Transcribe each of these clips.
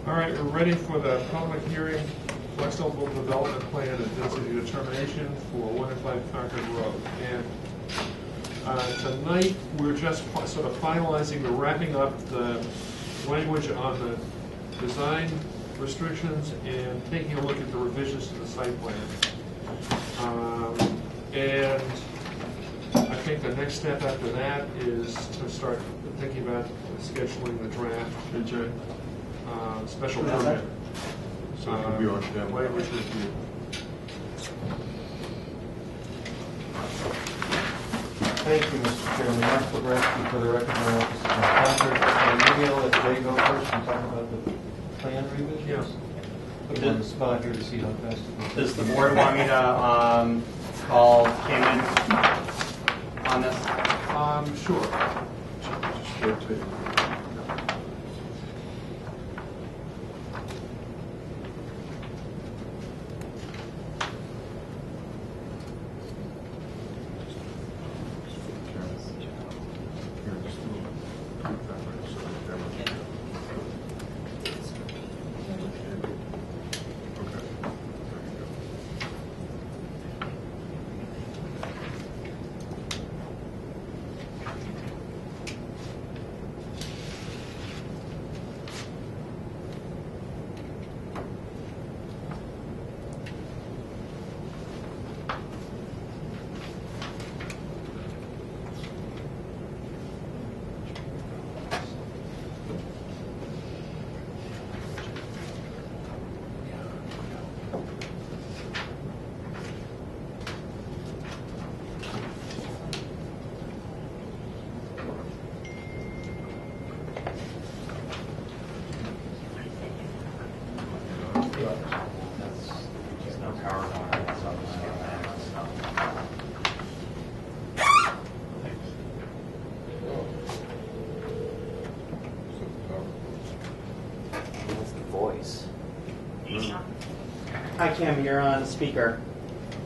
All right, we're ready for the public hearing, flexible development plan and density determination for 1 and 5 Concord Road. And tonight, we're just sort of finalizing, we're wrapping up the language on the design restrictions and taking a look at the revisions to the site plan. And I think the next step after that is to start thinking about scheduling the draft special permit. So it could be on camera. Language review. Thank you, Mr. Chairman. Mark Lebreski for the record, my office is in Concord. Maybe I'll let Jay go first and talk about the plan revisions. Yes. Put him on the spot here to see how fast it goes. Does the board want me to call Kim in on this? Sure. Just rotate. Hi, Kim. You're on speaker.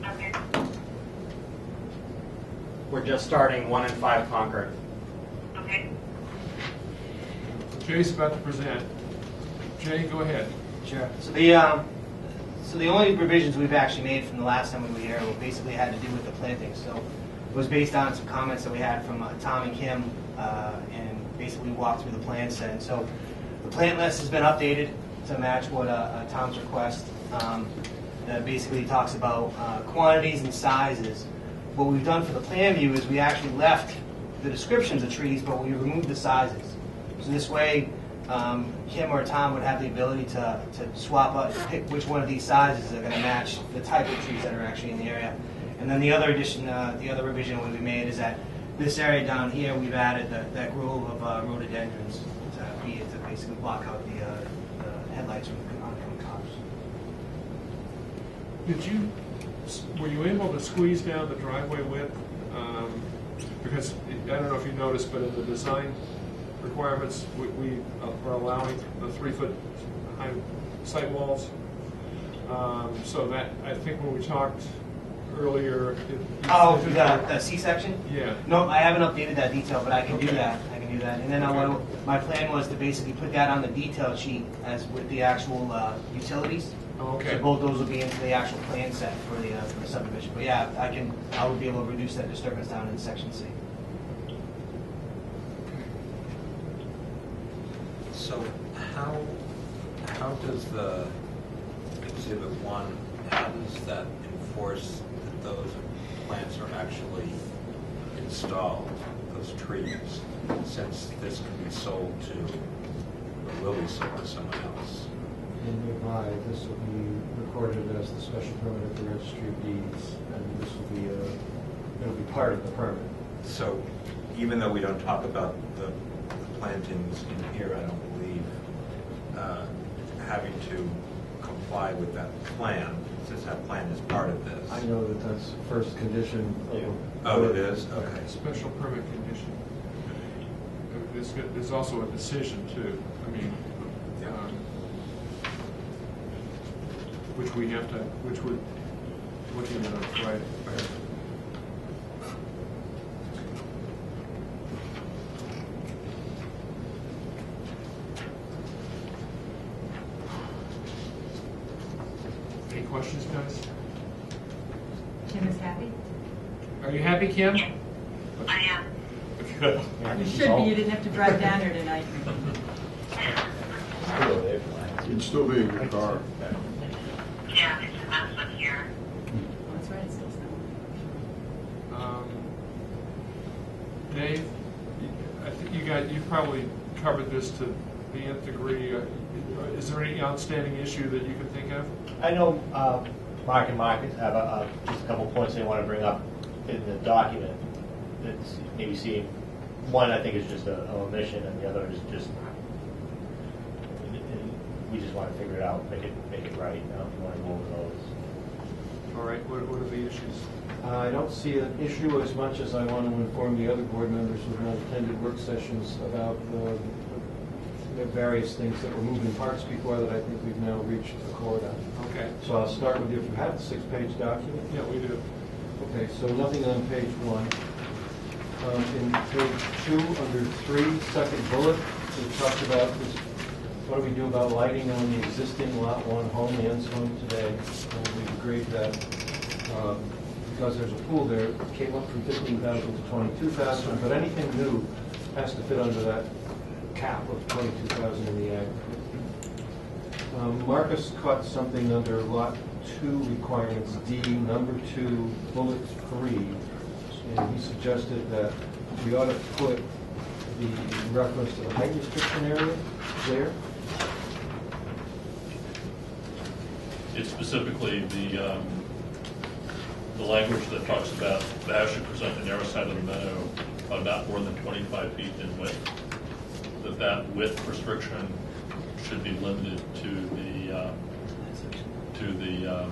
Okay. We're just starting 1 and 5 Concord. Okay. Jay's about to present. Jay, go ahead. Sure. So the only revisions we've actually made from the last time we were here basically had to do with the plantings. So it was based on some comments that we had from Tom and Kim, and basically walked through the plan set. And so the plant list has been updated to match what Tom's request. That basically talks about quantities and sizes. What we've done for the plan view is we actually left the descriptions of trees, but we removed the sizes. So this way, Kim or Tom would have the ability to swap up, pick which one of these sizes are going to match the type of trees that are actually in the area. And then the other addition, the other revision we made is that this area down here, we've added that grove of rhododendrons to basically block out the headlights from oncoming cars. Were you able to squeeze down the driveway width? Because I don't know if you noticed, but in the design requirements, we are allowing the 3-foot high site walls. So that, I think when we talked earlier. The C-section? Yeah. No, I haven't updated that detail, but I can do that. I can do that. And then my plan was to basically put that on the detail sheet as with the actual utilities. Okay. So both those will be into the actual plan set for the subdivision. But yeah, I would be able to reduce that disturbance down in section C. So how does the Exhibit 1, how does that enforce that those plants are actually installed, those trees, since this can be sold to, or will be sold to someone else? And nearby, this will be recorded as the special permit at the registry of deeds, and this will be it'll be part of the permit. So even though we don't talk about the plantings in here, I don't believe having to comply with that plan, since that plan is part of this. I know that that's the first condition. Oh, it is? Okay. Special permit condition. There's also a decision too. I mean, which we're looking at on Friday. questions, guys? Kim is happy? Are you happy, Kim? I am. Good. You should be, you didn't have to drive down here tonight. You'd still be in your car. Yeah, it's a mess up here. That's right, it's still snowing. Dave, I think you probably covered this to the nth degree. Is there any outstanding issue that you can think of? I know Mark and Mark have just a couple points they want to bring up in the document. That's maybe seeing, one I think is just an omission, and the other is just, we just want to figure it out, make it right. I don't know if you want to go over those. All right, what are the issues? I don't see an issue as much as I want to inform the other board members who have not attended work sessions about the various things that were moving parts before that I think we've now reached accord on. Okay. So I'll start with, if you have the 6-page document. Yeah, we do. Okay, so nothing on page 1. In page 2, under 3, second bullet, we talked about this, what do we do about lighting on the existing Lot 1 home, Ann's home today? And we agreed that because there's a pool there, it came up from 15,000 to 22,000, but anything new has to fit under that cap of 22,000 in the aggregate. Marcus caught something under Lot 2 requirements D, number 2, bullet 3, and he suggested that we ought to put the reference to the height restriction area there. It's specifically the language that talks about the house should present the narrow side of the meadow of not more than 25 feet in width. That width restriction should be limited to the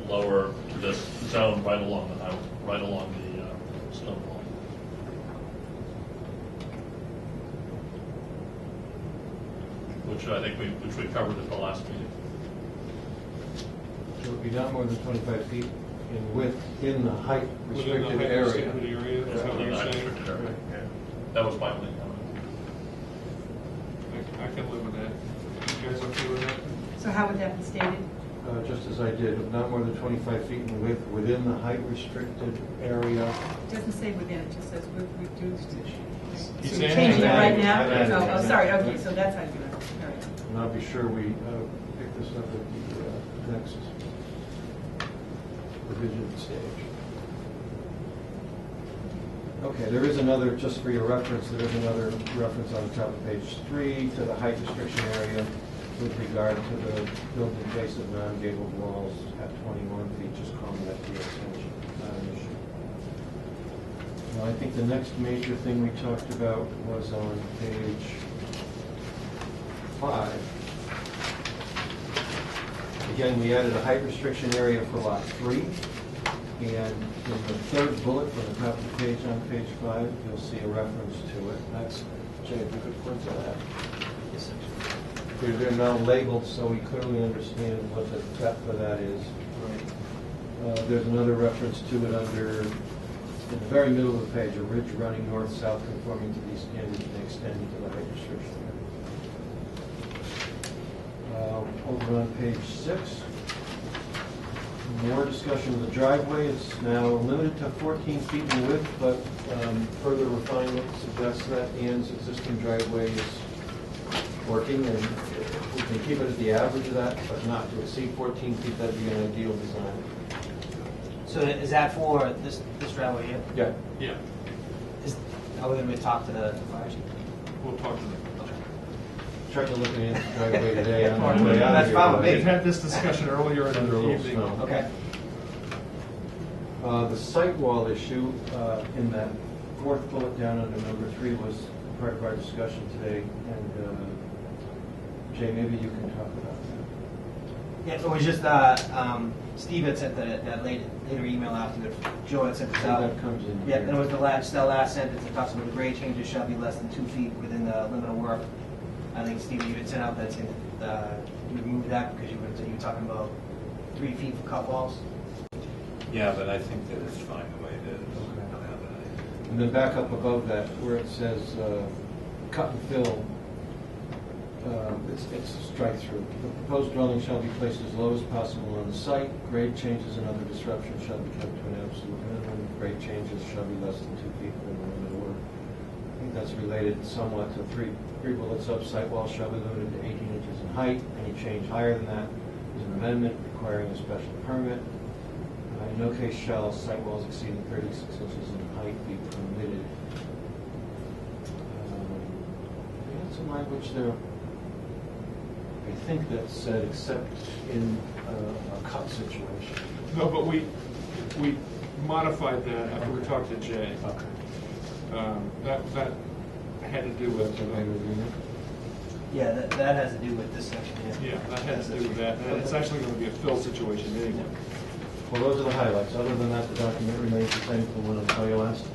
lower, to this zone right along the highway, right along the stone wall. Which I think we covered at the last meeting. So it would be not more than 25 feet in width in the height Within restricted the height area. restricted area, is that what Within you're the height saying? restricted area. Yeah. That was my only comment. I can live with that. You guys okay with that? So how would that be stated? Just as I did, not more than 25 feet in width within the height restricted area. It doesn't say within, it just says with reduced. He's So you're saying changing it that- right now? I've added it. Oh, sorry, okay, so that's how you do it. All right. And I'll be sure we pick this up at the next revision stage. Okay, there is another, just for your reference, there is another reference on the top of page 3 to the height restriction area with regard to the building face of non-gabled walls at 21 feet, just calling that the extension, not an issue. Now, I think the next major thing we talked about was on page 5. Again, we added a height restriction area for lot 3. And in the third bullet from the top of the page on page 5, you'll see a reference to it. That's, Jay, if you could point to that. Yes, sir. They're now labeled, so we clearly understand what the depth of that is. There's another reference to it under, in the very middle of the page, a ridge running north-south conforming to these standards and extending to the height restriction area. Over on page 6, more discussion of the driveway. It's now limited to 14 feet in width, but further refinement suggests that Ann's existing driveway is working, and if we can keep it at the average of that, but not to exceed 14 feet, that'd be an ideal design. So is that for this driveway here? Yeah. Yeah, Are we going to talk to the fire chief? we'll talk to them. Tried to look at Ann's driveway today on my way out That's here. fine with but me. We've had this discussion earlier in Under a the little evening. snow. Okay. The site wall issue in that fourth bullet down under number 3 was part of our discussion today, and Jay, maybe you can talk about that. Yeah, it was just, Steve had sent that later email after the, Joe had sent this So out. that comes in Yeah, here. and it was the last sentence that talks about the grade changes shall be less than 2 feet within the limit of work. I think, Steve, you had sent out that, you removed that because you were talking about 3 feet for cut walls. Yeah, but I think that it's fine the way it is. I don't have And then back up above that, where it says cut and fill, it's a strike through. The proposed dwelling shall be placed as low as possible on the site. Grade changes and other disruptions shall be kept to an absolute minimum. Grade changes shall be less than 2 feet from the limit of work. I think that's related somewhat to three bullets up. Site walls shall be limited to 18 inches in height. Any change higher than that is an amendment requiring a special permit. In no case shall site walls exceeding 36 inches in height be permitted. We had some language there. I think that said except in a cut situation. No, but we modified that after we talked to Jay. Okay. That had to do with. Yeah, that has to do with this section here. Yeah, that had to do with that. And it's actually going to be a fill situation anyway. Well, those are the highlights. Other than that, the document remains the same from what I saw you last time.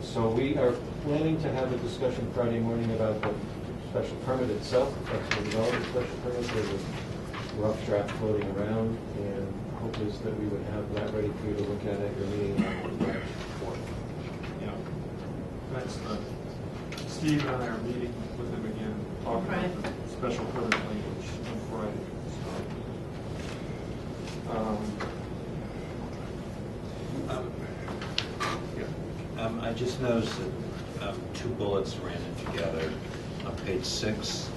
So we are planning to have a discussion Friday morning about the special permit itself, the flexible development special permit. There's a rough draft floating around, and hope is that we would have that ready for you to look at your meeting on March 4th. Yeah. That's Steve and I are meeting with him again, talking about the special permit language on Friday. I just noticed that 2 bullets ran in together on page 6.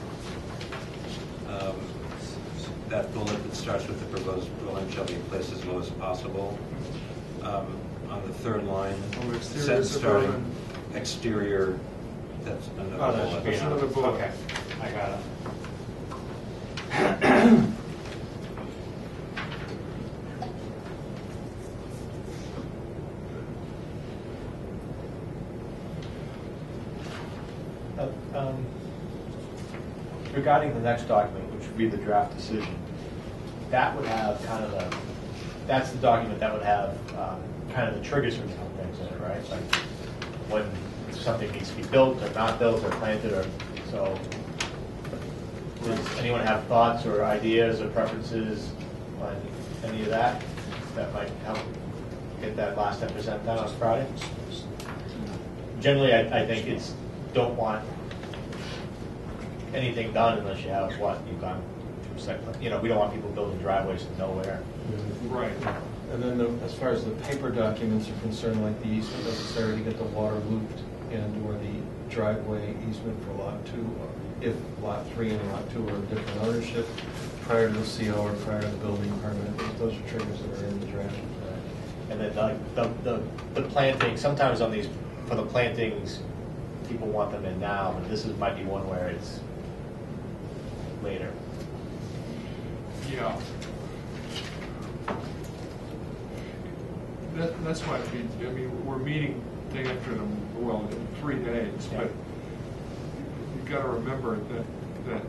That bullet that starts with the proposed dwelling shall be placed as low as possible. On the 3rd line, sentence starting exterior, that's another bullet. That's another bullet. Okay, I got it. Regarding the next document, which would be the draft decision, that would have kind of that's the document that would have kind of the triggers for different things in it, right? Like when something needs to be built or not built or planted or so. Does anyone have thoughts or ideas or preferences on any of that that might help get that last 10% done on Friday? Generally, I think it's don't want anything done unless you have what you've gone through site plan. You know, we don't want people building driveways to nowhere. Right. And then as far as the paper documents are concerned, like the easement necessary to get the water looped and or the driveway easement for lot 2, if lot 3 and lot 2 are of different ownership, prior to the CO or prior to the building permit, those are triggers that are in the draft. And then the planting, sometimes on these, for the plantings, people want them in now, but this might be one where it's later. Yeah. That's why I mean, we're meeting day after them, well, in 3 days, Yeah. but you've got to remember that the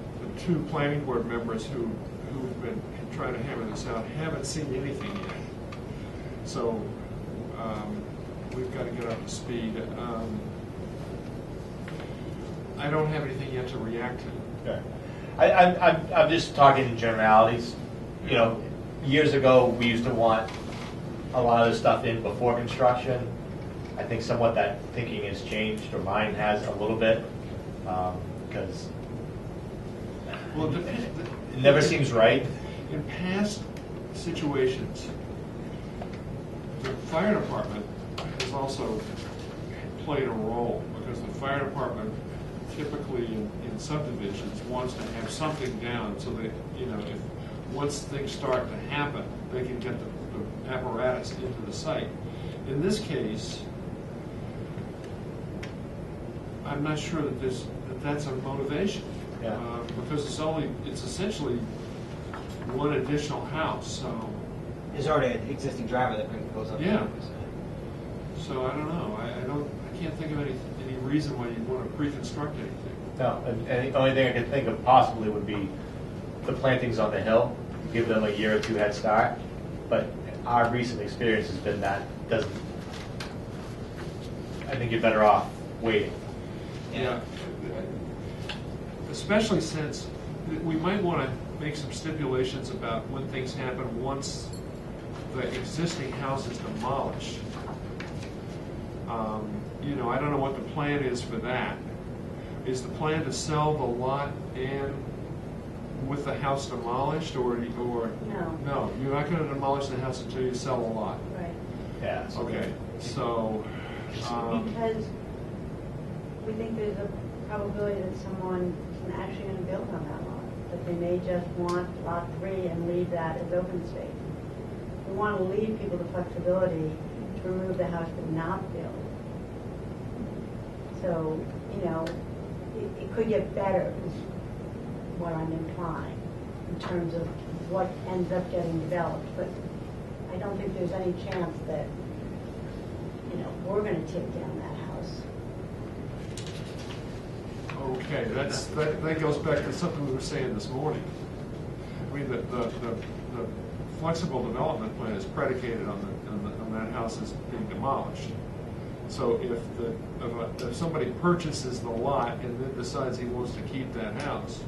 2 planning board members who've been trying to hammer this out haven't seen anything yet. So we've got to get up to speed. I don't have anything yet to react to. Okay. I'm just talking in generalities. You know, years ago, we used to want a lot of this stuff in before construction. I think somewhat that thinking has changed, or mine has a little bit, because Well, it never seems right. in past situations, the fire department has also played a role, because the fire department typically in subdivisions wants to have something down so that, you know, if once things start to happen, they can get the apparatus into the site. In this case, I'm not sure that that's a motivation. Yeah. Because it's essentially one additional house, so. There's already an existing driveway that goes up. Yeah. So I don't know, I can't think of any reason why you'd want to pre-construct anything. No, and the only thing I could think of possibly would be the plantings on the hill, give them a year or 2 head start. But our recent experience has been that doesn't. I think you're better off waiting. Yeah. Especially since we might want to make some stipulations about when things happen once the existing house is demolished. You know, I don't know what the plan is for that, is the plan to sell the lot and with the house demolished, or No. no? You're not going to demolish the house until you sell the lot. Right. Yeah. so- Okay, so. Because we think there's a probability that someone is actually going to build on that lot, that they may just want lot 3 and leave that as open space. We want to leave people the flexibility to remove the house but not build. So, you know, it could get better, is what I'm implying, in terms of what ends up getting developed. But I don't think there's any chance that, you know, we're going to take down that house. Okay, that goes back to something we were saying this morning. I mean, the flexible development plan is predicated on that house is being demolished. So if somebody purchases the lot and then decides he wants to keep that house,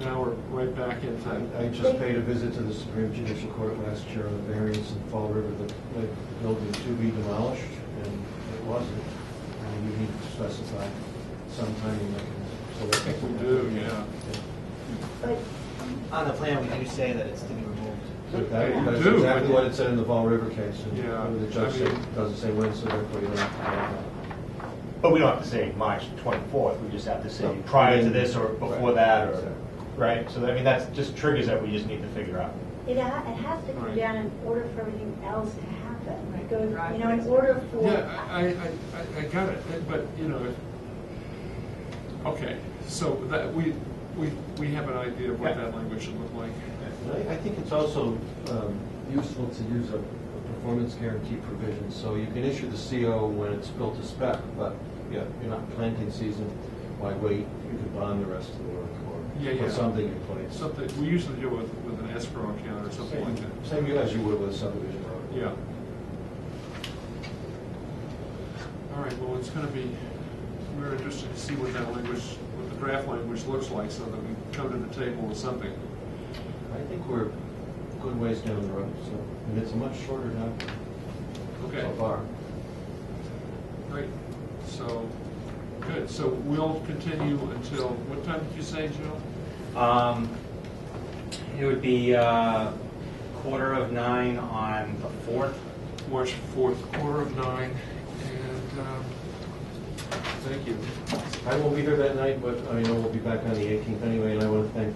now we're right back into. I just paid a visit to the Supreme Judicial Court last year on a variance in Fall River that the building to be demolished, and it wasn't. And we need to specify some timing mechanism. So I think we do, yeah. But On the plan, we do say that it's to be removed. But that- You That's do, exactly but- what it said in the Fall River case. And Yeah, the judge I mean- doesn't say when, so therefore you don't have to worry about it. But we don't have to say March 24th, we just have to say No. prior to this or before Right. that, or, Exactly. right? So, I mean, that's just triggers that we just need to figure out. it has to come Right. down in order for everything else to happen. Right. It goes, you know, in order for. Yeah, I got it, but, you know, okay, so that, we have an idea of what Yeah. that language should look like. I think it's also useful to use a performance guarantee provision, so you can issue the CO when it's built to spec, but yeah, you're not planting season, why wait? You could bond the rest of the work Yeah, or yeah. put something in place. Something, we usually do with an escrow account or something like that. Same as you would with a subdivision road. Yeah. All right, well, it's gonna be, we're interested to see what that language, what the draft language looks like, so that we come to the table with something. I think we're a good ways down the road, so, and it's a much shorter document Okay, so far. great. So, good, so we'll continue until, what time did you say, Joe? It would be 9:15 on the 4th. March 4th, 9:15, and, thank you. I won't be here that night, but I know we'll be back on the 18th anyway, and I want to thank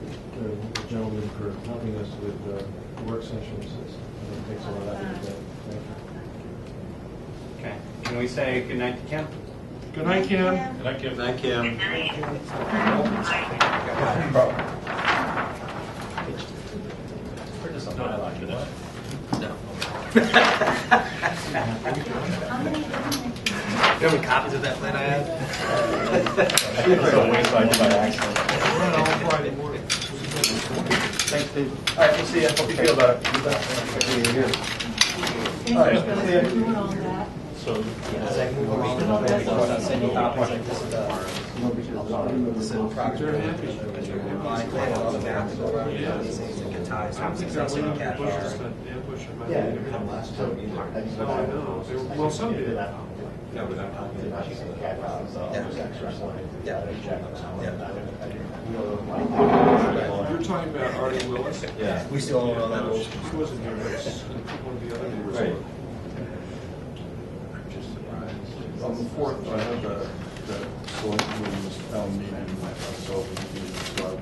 the gentleman for helping us with the work sessions. It takes a lot out of it. Thank you. Okay. Can we say good night to Kim? Good night, Kim. And I give Thank you. Good night. I like it. You have any copies of that plan I have? So wayside by accident. We're on all Friday morning. Thanks, Steve. All right, we'll see you. Hope you feel better. All right, see ya. Doing all that. So, They're happy. Yeah. I don't think they're leaving the bushes to ambush them. Yeah. Oh, I know. Well, some did. You're talking about Artie Willis? Yeah. We still own all that No, old. she wasn't here, but it's one of the other neighbors. Right. On the 4th, I have the select board's town meeting, so we can start